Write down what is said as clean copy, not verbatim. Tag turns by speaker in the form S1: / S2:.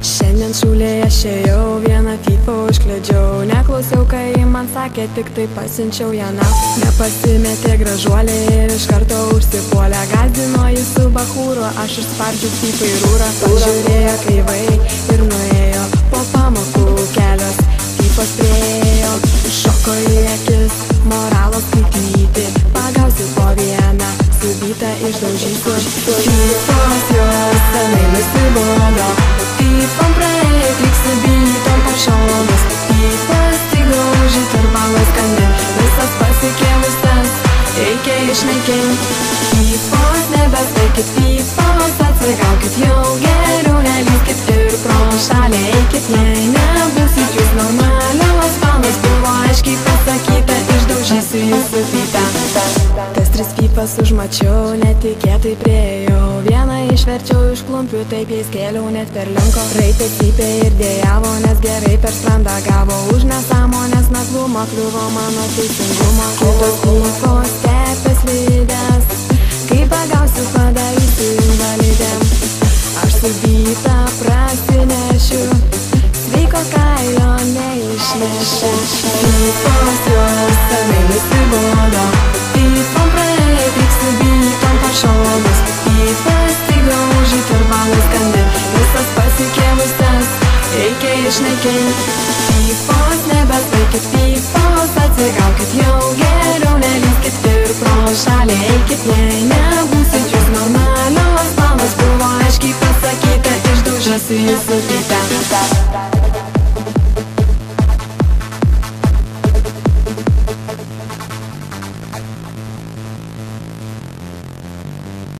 S1: Šiandien šūlėje šėjau, vieną typą užkliudžiau. Neklausiau, kai man sakė, tik tai pasiunčiau ją naf. Nepasimetė gražuolė ir iš karto užsipuolė. Gazdino jis su bachūru, aš išspardžiu typą į rūrą. Pažiūrėjo kreivai ir nuėjo po pamokų kelios. Typas priejo, šoko į akis, moralo skaityti. Pagausiu po vieną, subytą išdaužysiu. Typos jos senai nusibodo. Typam praeit, lyg su bytom pašomis. Typas tik grauži, turbalas skandi. Visas pasikėlusias, reikia išnaikint. Typos nebestaikit, typos atsigaukit. Jau geriau nelyskit ir pro šalį eikit. Jei nebūsit jūs normalios valandos, buvo aiškiai pasakyta, išdaužysiu jūsų pytą. Tas 3 pypas užmačiau, netikėtai priejau. Vieną išverčiau iš klumpių, taip jais kėliau net per linko. Raitė cypė ir dėjavo, nes gerai per sprandą gavo. Už nesąmonės naglumą kliuvo mano teisingumo. Kitos pypos stepės lydės, kai pagausiu padarysiu invalidėm. Aš subytą prasinešiu, sveiko kailio neišnešiu. Pypos jos senai nusibodo. Typam praeit, lyg su bytom pašomis. Typas tik grauži, turbalas skandi. Visas pasikėlusias, reikia išnaikint. Typos nebestaikit, typos atsigaukit. Jau geriau nelyskit ir pro šalį eikit. Jei nebūsit jūs normalios valandos, buvo aiškiai pasakyta, išdaužysiu jūsų pytą.